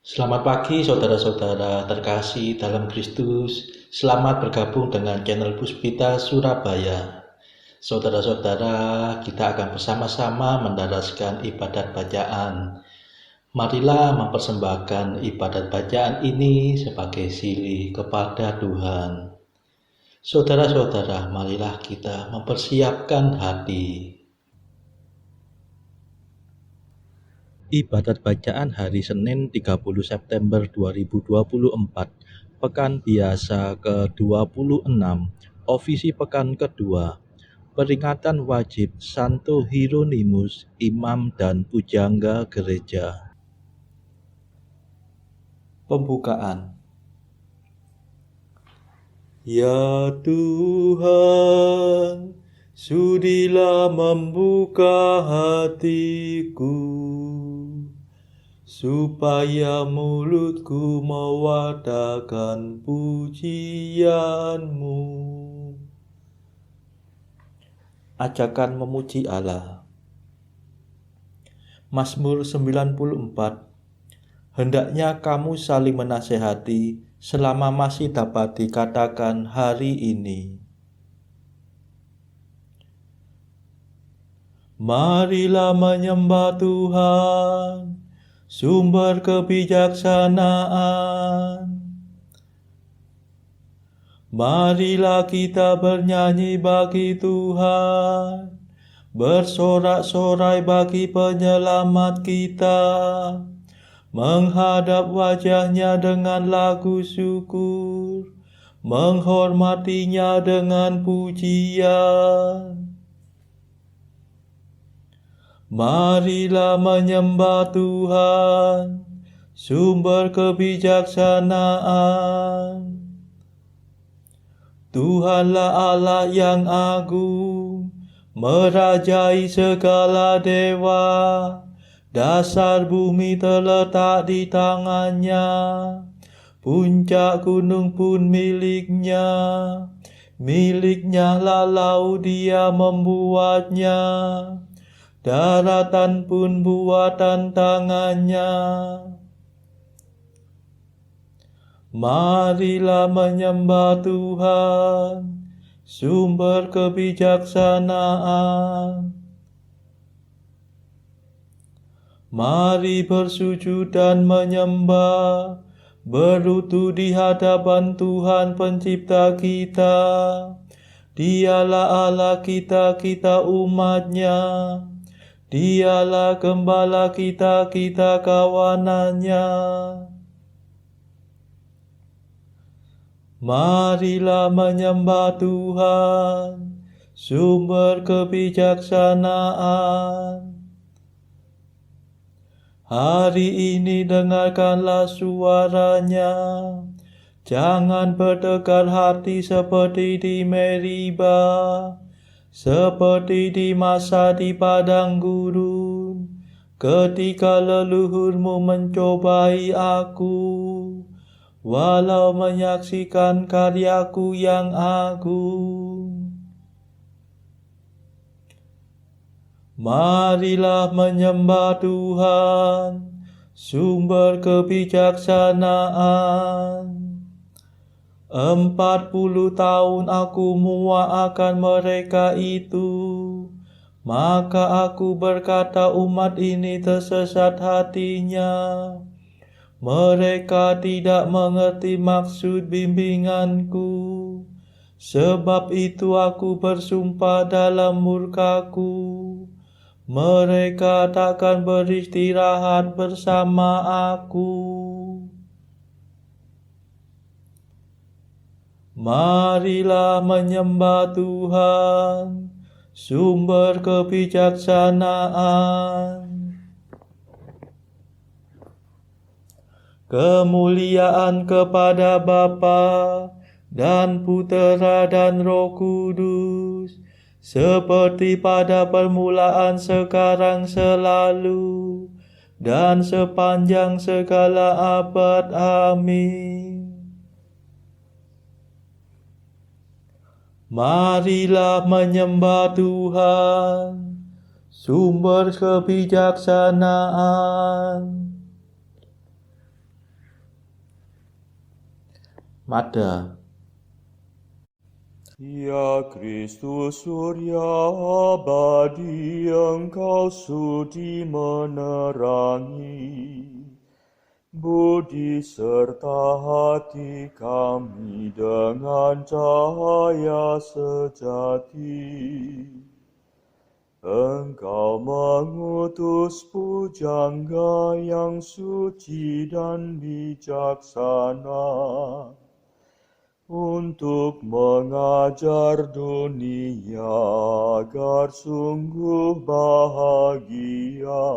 Selamat pagi saudara-saudara terkasih dalam Kristus. Selamat bergabung dengan channel Puspita Surabaya. Saudara-saudara, kita akan bersama-sama mendaraskan ibadat bacaan. Marilah mempersembahkan ibadat bacaan ini sebagai silih kepada Tuhan. Saudara-saudara, marilah kita mempersiapkan hati. Ibadat bacaan hari Senin 30 September 2024, Pekan Biasa ke-26, Ofisi Pekan kedua, Peringatan Wajib Santo Hieronymus, Imam dan Pujangga Gereja. Pembukaan. Ya Tuhan, sudilah membuka hatiku, supaya mulutku mewartakan pujian-Mu. Ajakan memuji Allah. Mazmur 94. Hendaknya kamu saling menasehati selama masih dapat dikatakan hari ini. Marilah menyembah Tuhan, sumber kebijaksanaan. Marilah kita bernyanyi bagi Tuhan, bersorak-sorai bagi penyelamat kita, menghadap wajahnya dengan lagu syukur, menghormatinya dengan pujian. Marilah menyembah Tuhan, sumber kebijaksanaan. Tuhanlah Allah yang agung, merajai segala dewa. Dasar bumi terletak di tangannya, puncak gunung pun miliknya. Miliknya lalau dia membuatnya, daratan pun buatan tangannya. Marilah menyembah Tuhan, sumber kebijaksanaan. Mari bersujud dan menyembah, berlutut di hadapan Tuhan pencipta kita. Dialah Allah kita, kita umat-Nya. Dialah gembala kita, kita kawanannya. Marilah menyembah Tuhan, sumber kebijaksanaan. Hari ini dengarkanlah suaranya, jangan berdegar hati seperti di Meriba, seperti di masa di padang gurun, ketika leluhurmu mencobai aku, walau menyaksikan karyaku yang agung. Marilah menyembah Tuhan, sumber kebijaksanaan. 40 tahun aku muak akan mereka itu, maka aku berkata umat ini tersesat hatinya. Mereka tidak mengerti maksud bimbinganku. Sebab itu aku bersumpah dalam murkaku, mereka takkan beristirahat bersama aku. Marilah menyembah Tuhan, sumber kebijaksanaan. Kemuliaan kepada Bapa dan Putera dan Roh Kudus, seperti pada permulaan, sekarang, selalu, dan sepanjang segala abad. Amin. Marilah menyembah Tuhan, sumber kebijaksanaan. Mada. Ya Kristus surya abadi, Engkau sudi menerangi budi serta hati kami dengan cahaya sejati. Engkau mengutus pujangga yang suci dan bijaksana untuk mengajar dunia agar sungguh bahagia.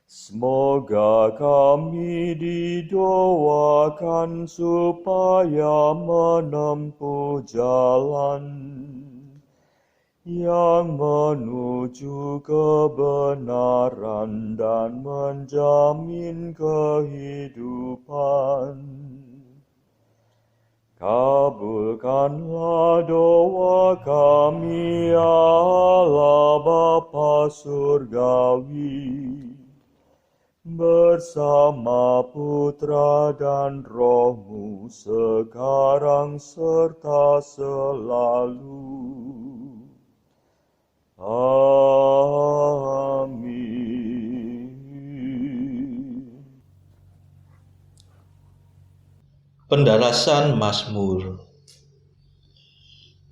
Semoga kami didoakan supaya menempuh jalan yang menuju kebenaran dan menjamin kehidupan. Kabulkanlah doa kami, Allah Bapa Surgawi, bersama Putra dan Roh-Mu sekarang serta selalu. Amin. Pendarasan Mazmur.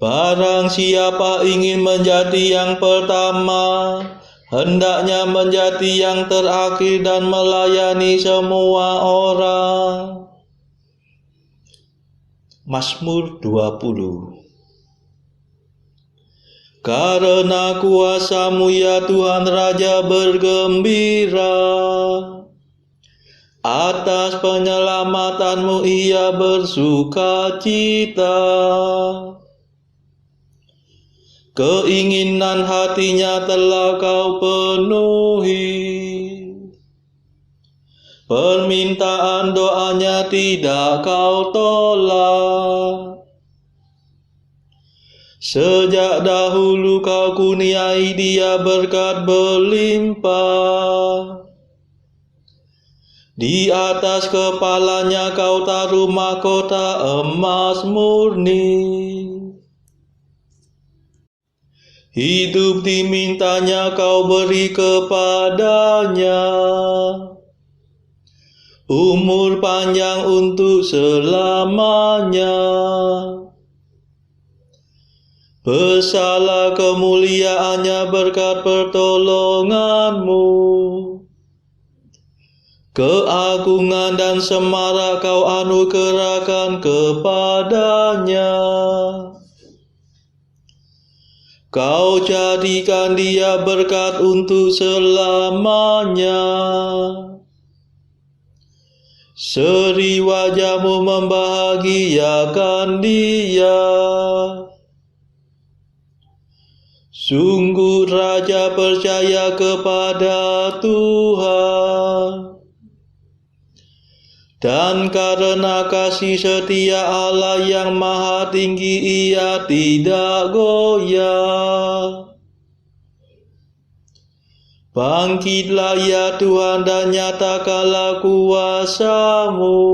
Barang siapa ingin menjadi yang pertama, hendaknya menjadi yang terakhir dan melayani semua orang. Mazmur 20. Karena kuasa-Mu ya Tuhan Raja bergembira, atas penyelamatanmu ia bersuka cita. Keinginan hatinya telah Kau penuhi, permintaan doanya tidak Kau tolak. Sejak dahulu Kau kurniai dia berkat berlimpah. Di atas kepalanya Kau taruh mahkota emas murni. Hidup dimintanya Kau beri kepadanya, umur panjang untuk selamanya. Besarlah kemuliaannya berkat pertolongan-Mu. Keagungan dan semarak Kau anugerahkan kepadanya. Kau jadikan dia berkat untuk selamanya. Seri wajah-Mu membahagiakan dia. Sungguh raja percaya kepada Tuhan, dan karena kasih setia Allah yang maha tinggi ia tidak goyah. Bangkitlah ya Tuhan dan nyatakanlah kuasa-Mu.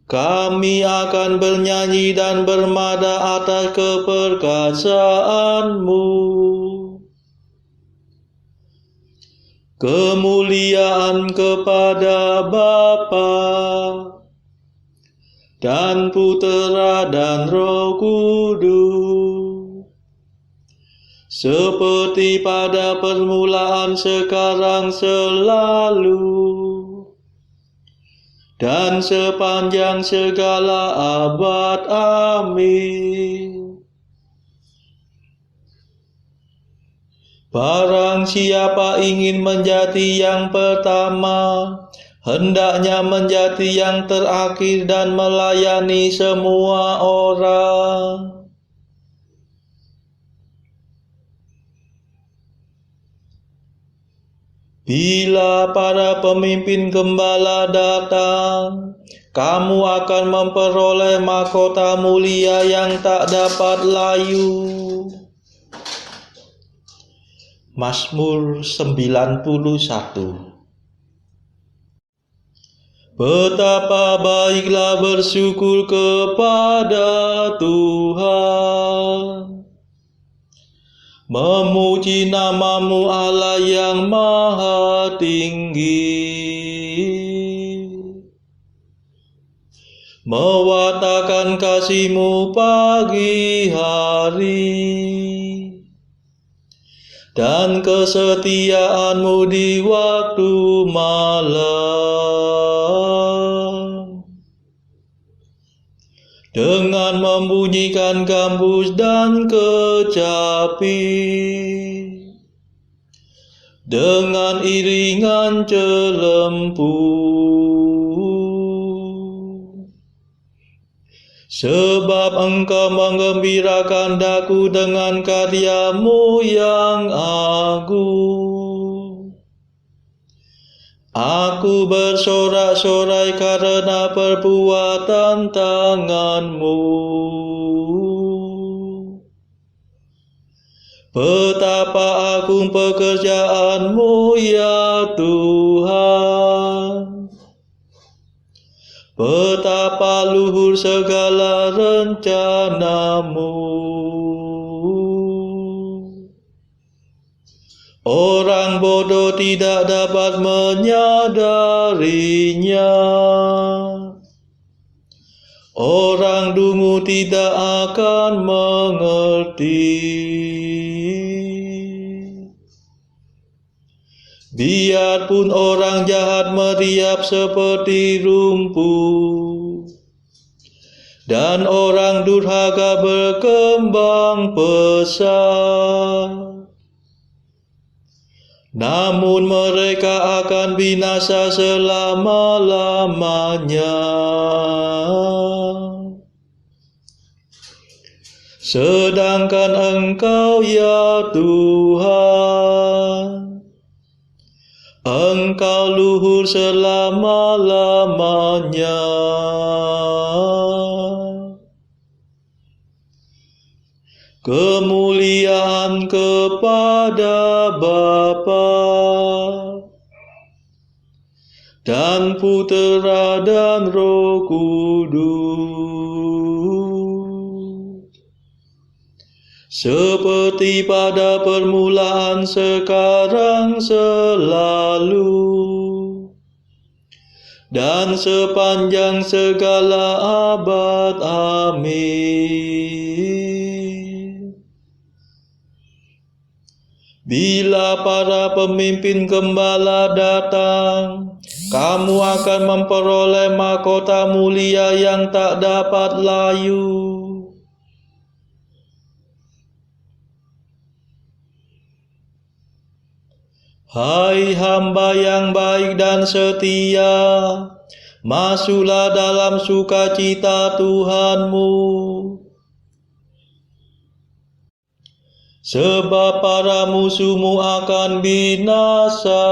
Kami akan bernyanyi dan bermada atas keperkasaan-Mu. Kemuliaan kepada Bapa dan Putera dan Roh Kudus, seperti pada permulaan, sekarang, selalu, dan sepanjang segala abad. Amin. Barang siapa ingin menjadi yang pertama, hendaknya menjadi yang terakhir dan melayani semua orang. Bila para pemimpin gembala datang, kamu akan memperoleh mahkota mulia yang tak dapat layu. Mazmur 91. Betapa baiklah bersyukur kepada Tuhan. Memuji namamu Allah yang maha tinggi. Mewartakan kasih-Mu pagi hari dan kesetiaan-Mu di waktu malam. Dengan membunyikan gambus dan kecapi, dengan iringan celempu, sebab Engkau menggembirakan daku dengan karya-Mu yang agung. Aku bersorak-sorai karena perbuatan tangan-Mu. Betapa agung pekerjaan-Mu ya Tuhan. Betapa luhur segala rencana-Mu. Orang bodoh tidak dapat menyadarinya. Orang dungu tidak akan mengerti. Biarpun orang jahat meriap seperti rumput, dan orang durhaka berkembang pesat, namun mereka akan binasa selama-lamanya. Sedangkan Engkau ya Tuhan, Engkau luhur selama-lamanya. Kemuliaan kepada Bapa dan Putera dan Roh Kudus, seperti pada permulaan, sekarang, selalu, dan sepanjang segala abad. Amin. Bila para pemimpin gembala datang, kamu akan memperoleh mahkota mulia yang tak dapat layu. Hai hamba yang baik dan setia, masuklah dalam sukacita Tuhanmu. Sebab para musuhmu akan binasa,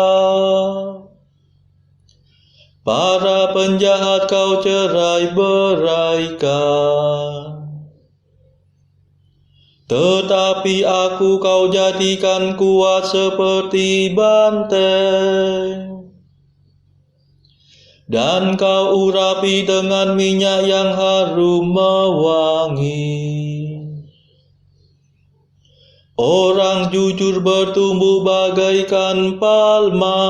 para penjahat kau cerai-beraikan. Tetapi aku kau jadikan kuat seperti banteng, dan kau urapi dengan minyak yang harum mewangi. Orang jujur bertumbuh bagaikan palma,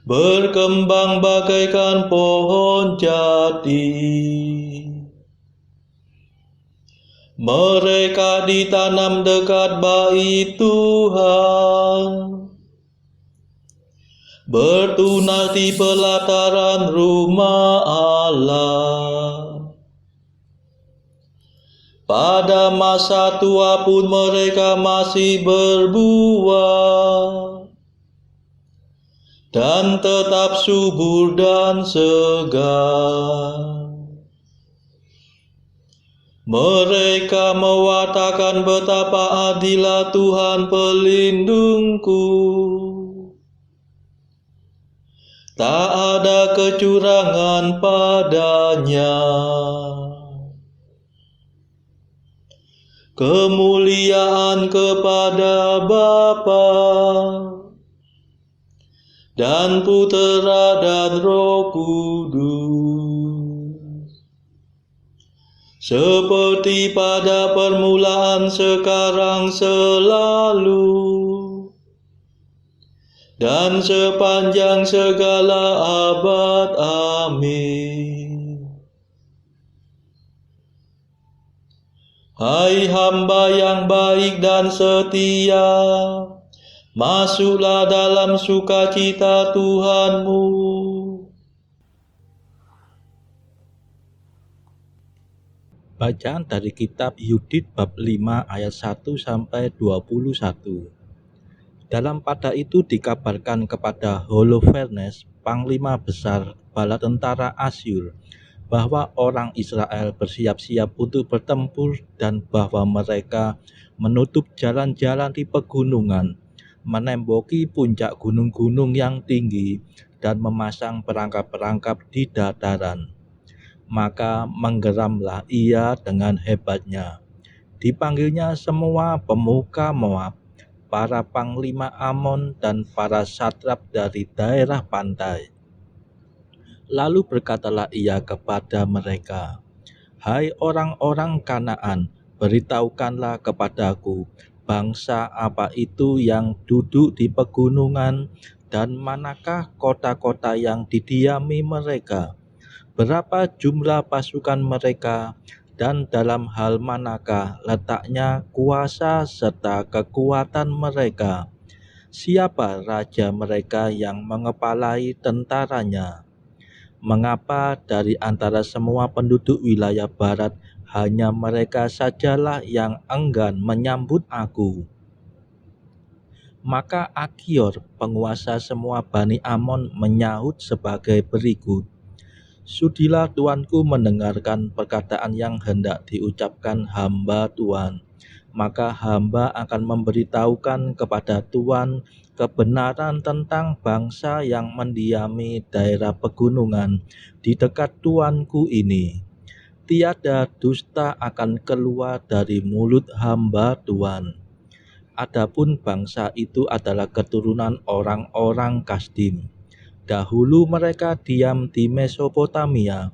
berkembang bagaikan pohon jati. Mereka ditanam dekat bait Tuhan, bertunas di pelataran rumah Allah. Pada masa tua pun mereka masih berbuah, dan tetap subur dan segar. Mereka mewartakan betapa adilah Tuhan pelindungku. Tak ada kecurangan padanya. Kemuliaan kepada Bapa dan Putera dan Roh Kudus, seperti pada permulaan, sekarang, selalu, dan sepanjang segala abad. Amin. Hai hamba yang baik dan setia, masuklah dalam sukacita Tuhanmu. Bacaan dari kitab Yudit bab 5 ayat 1 sampai 21. Dalam pada itu dikabarkan kepada Holofernes, panglima besar bala tentara Asyur, bahwa orang Israel bersiap-siap untuk bertempur dan bahwa mereka menutup jalan-jalan di pegunungan, menemboki puncak gunung-gunung yang tinggi, dan memasang perangkap-perangkap di dataran. Maka menggeramlah ia dengan hebatnya. Dipanggilnya semua pemuka Moab, para panglima Amon, dan para satrap dari daerah pantai. Lalu berkatalah ia kepada mereka, "Hai orang-orang Kanaan, beritahukanlah kepadaku, bangsa apa itu yang duduk di pegunungan, dan manakah kota-kota yang didiami mereka? Berapa jumlah pasukan mereka, dan dalam hal manakah letaknya kuasa serta kekuatan mereka? Siapa raja mereka yang mengepalai tentaranya? Mengapa dari antara semua penduduk wilayah barat hanya mereka sajalah yang enggan menyambut aku?" Maka Akior, penguasa semua Bani Amon, menyahut sebagai berikut, "Sudilah tuanku mendengarkan perkataan yang hendak diucapkan hamba Tuan. Maka hamba akan memberitahukan kepada Tuan kebenaran tentang bangsa yang mendiami daerah pegunungan di dekat tuanku ini. Tiada dusta akan keluar dari mulut hamba Tuan. Adapun bangsa itu adalah keturunan orang-orang Kasdim. Dahulu mereka diam di Mesopotamia,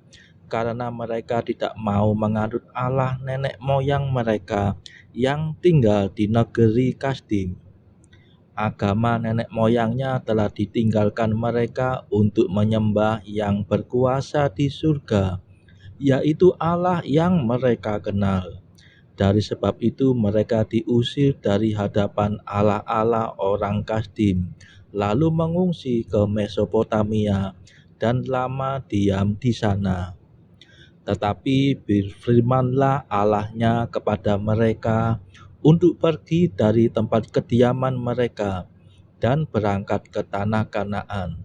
karena mereka tidak mau menganut Allah nenek moyang mereka yang tinggal di negeri Kasdim. Agama nenek moyangnya telah ditinggalkan mereka untuk menyembah yang berkuasa di surga, yaitu Allah yang mereka kenal. Dari sebab itu mereka diusir dari hadapan Allah-Allah orang Kasdim, lalu mengungsi ke Mesopotamia dan lama diam di sana. Tetapi berfirmanlah Allahnya kepada mereka untuk pergi dari tempat kediaman mereka dan berangkat ke tanah Kanaan.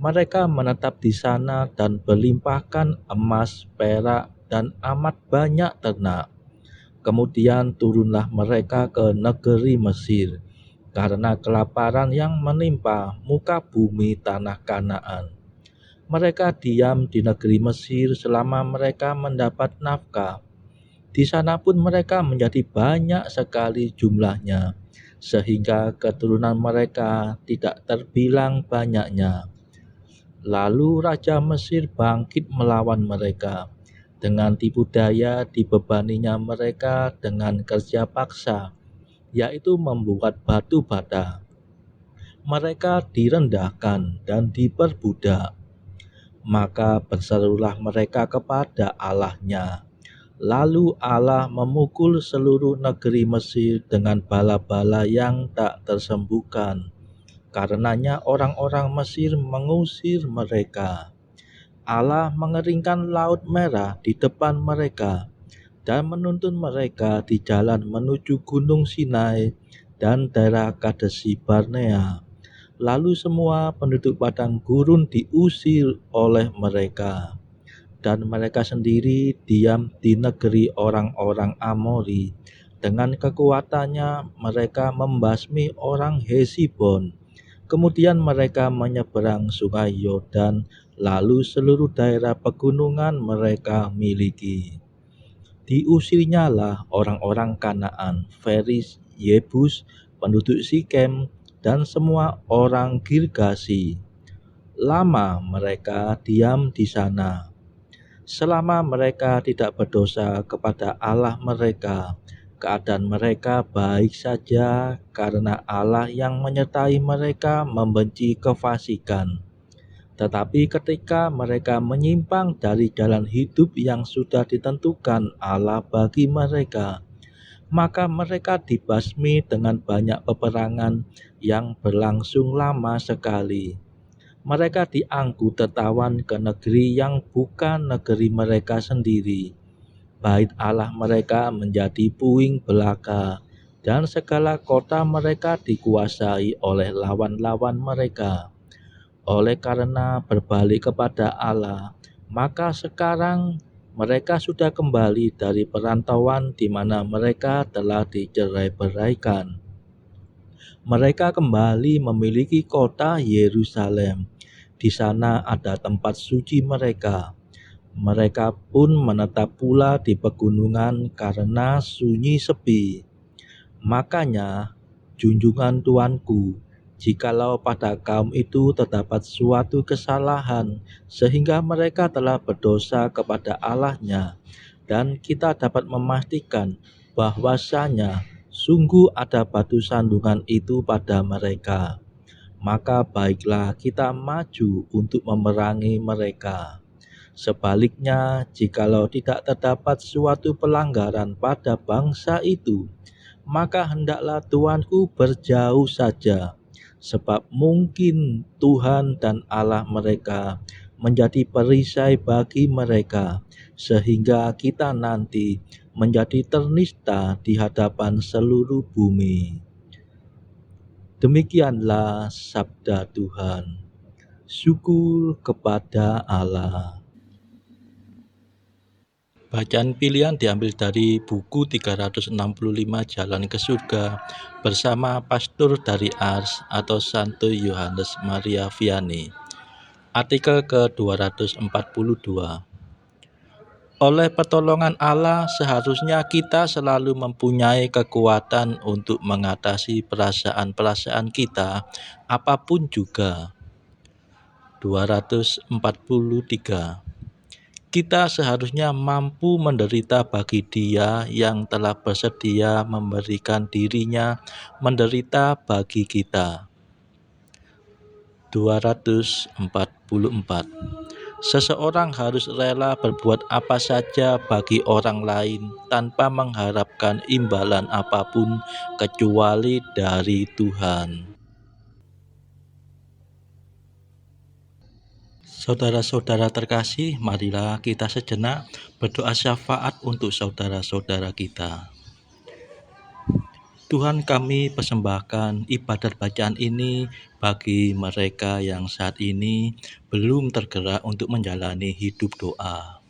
Mereka menetap di sana dan berlimpahkan emas, perak, dan amat banyak ternak. Kemudian turunlah mereka ke negeri Mesir, karena kelaparan yang menimpa muka bumi tanah Kanaan. Mereka diam di negeri Mesir selama mereka mendapat nafkah. Di sana pun mereka menjadi banyak sekali jumlahnya, sehingga keturunan mereka tidak terbilang banyaknya. Lalu Raja Mesir bangkit melawan mereka. Dengan tipu daya dibebaninya mereka dengan kerja paksa, yaitu membuat batu bata. Mereka direndahkan dan diperbudak. Maka berserulah mereka kepada Allahnya. Lalu Allah memukul seluruh negeri Mesir dengan bala-bala yang tak tersembuhkan. Karenanya orang-orang Mesir mengusir mereka. Allah mengeringkan Laut Merah di depan mereka dan menuntun mereka di jalan menuju Gunung Sinai dan daerah Kadesi Barnea. Lalu semua penduduk padang gurun diusir oleh mereka, dan mereka sendiri diam di negeri orang-orang Amori. Dengan kekuatannya mereka membasmi orang Hesibon. Kemudian mereka menyeberang sungai Yordan, lalu seluruh daerah pegunungan mereka miliki. Diusirnyalah orang-orang Kanaan, Feris, Yebus, penduduk Sikem, dan semua orang Girgasi. lama mereka diam di sana. Selama mereka tidak berdosa kepada Allah mereka, keadaan mereka baik saja karena Allah yang menyertai mereka membenci kefasikan. Tetapi ketika mereka menyimpang dari jalan hidup yang sudah ditentukan Allah bagi mereka, maka mereka dibasmi dengan banyak peperangan yang berlangsung lama sekali. Mereka diangkut tertawan ke negeri yang bukan negeri mereka sendiri. Bait Allah mereka menjadi puing belaka, dan segala kota mereka dikuasai oleh lawan-lawan mereka. Oleh karena berbalik kepada Allah, maka sekarang mereka sudah kembali dari perantauan di mana mereka telah dicerai-beraikan. Mereka kembali memiliki kota Yerusalem. Di sana ada tempat suci mereka. Mereka pun menetap pula di pegunungan karena sunyi sepi. Makanya, junjungan Tuanku, jikalau pada kaum itu terdapat suatu kesalahan, sehingga mereka telah berdosa kepada Allahnya, dan kita dapat memastikan bahwasanya sungguh ada batu sandungan itu pada mereka, maka baiklah kita maju untuk memerangi mereka. Sebaliknya, jikalau tidak terdapat suatu pelanggaran pada bangsa itu, maka hendaklah Tuanku berjauh saja, sebab mungkin Tuhan dan Allah mereka menjadi perisai bagi mereka, sehingga kita nanti menjadi ternista di hadapan seluruh bumi. Demikianlah sabda Tuhan. Syukur kepada Allah. Bacaan pilihan diambil dari buku 365 Jalan ke Surga bersama pastor dari Ars atau Santo Yohanes Maria Vianney. Artikel ke-242. Oleh pertolongan Allah, seharusnya kita selalu mempunyai kekuatan untuk mengatasi perasaan-perasaan kita, apapun juga. 243. Kita seharusnya mampu menderita bagi Dia yang telah bersedia memberikan dirinya menderita bagi kita. 244. Seseorang harus rela berbuat apa saja bagi orang lain tanpa mengharapkan imbalan apapun kecuali dari Tuhan. Saudara-saudara terkasih, marilah kita sejenak berdoa syafaat untuk saudara-saudara kita. Tuhan, kami persembahkan ibadat bacaan ini bagi mereka yang saat ini belum tergerak untuk menjalani hidup doa.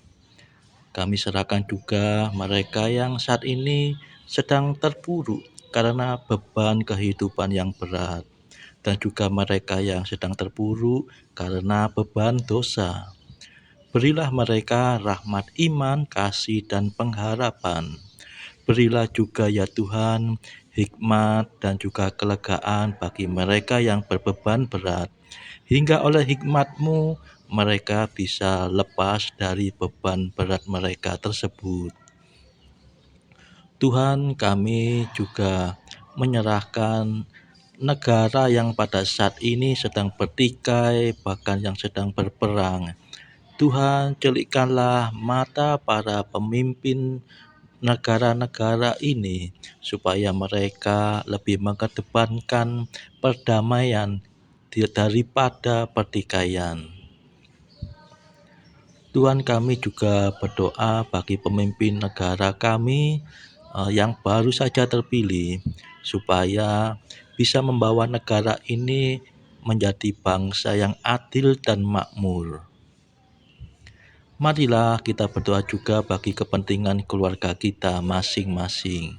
Kami serahkan juga mereka yang saat ini sedang terpuruk karena beban kehidupan yang berat, dan juga mereka yang sedang terpuruk karena beban dosa. Berilah mereka rahmat iman, kasih, dan pengharapan. Berilah juga ya Tuhan hikmat dan juga kelegaan bagi mereka yang berbeban berat, hingga oleh hikmat-Mu mereka bisa lepas dari beban berat mereka tersebut. Tuhan, kami juga menyerahkan negara yang pada saat ini sedang bertikai, bahkan yang sedang berperang. Tuhan, celikkanlah mata para pemimpin negara-negara ini supaya mereka lebih mengedepankan perdamaian daripada pertikaian. Tuhan, kami juga berdoa bagi pemimpin negara kami yang baru saja terpilih, supaya bisa membawa negara ini menjadi bangsa yang adil dan makmur. Marilah kita berdoa juga bagi kepentingan keluarga kita masing-masing.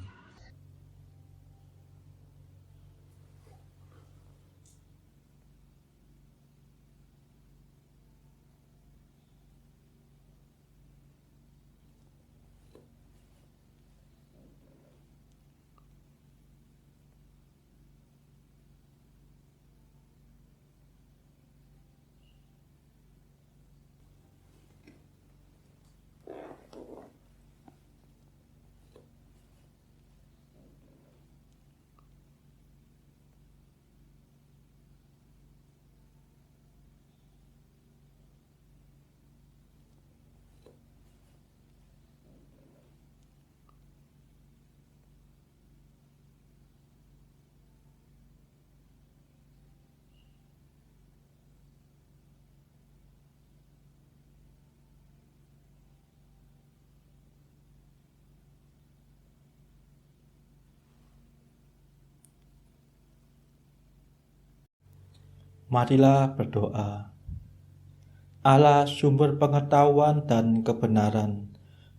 Marilah berdoa. Allah sumber pengetahuan dan kebenaran,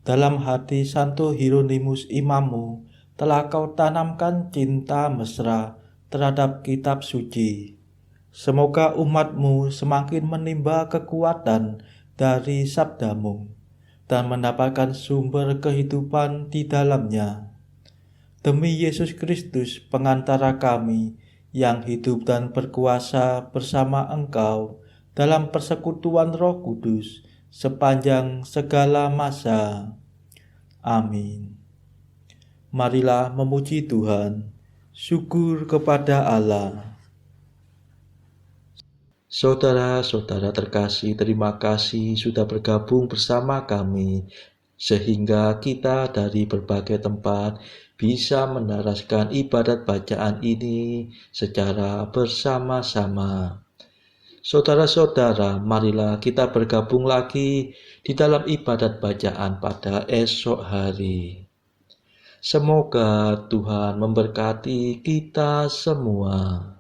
dalam hati Santo Hieronymus imammu telah kau tanamkan cinta mesra terhadap kitab suci. Semoga umatmu semakin menimba kekuatan dari sabdamu dan mendapatkan sumber kehidupan di dalamnya. Demi Yesus Kristus pengantara kami yang hidup dan berkuasa bersama Engkau dalam persekutuan Roh Kudus sepanjang segala masa. Amin. Marilah memuji Tuhan. Syukur kepada Allah. Saudara-saudara terkasih, terima kasih sudah bergabung bersama kami, sehingga kita dari berbagai tempat bisa menaraskan ibadat bacaan ini secara bersama-sama. Saudara-saudara, marilah kita bergabung lagi di dalam ibadat bacaan pada esok hari. Semoga Tuhan memberkati kita semua.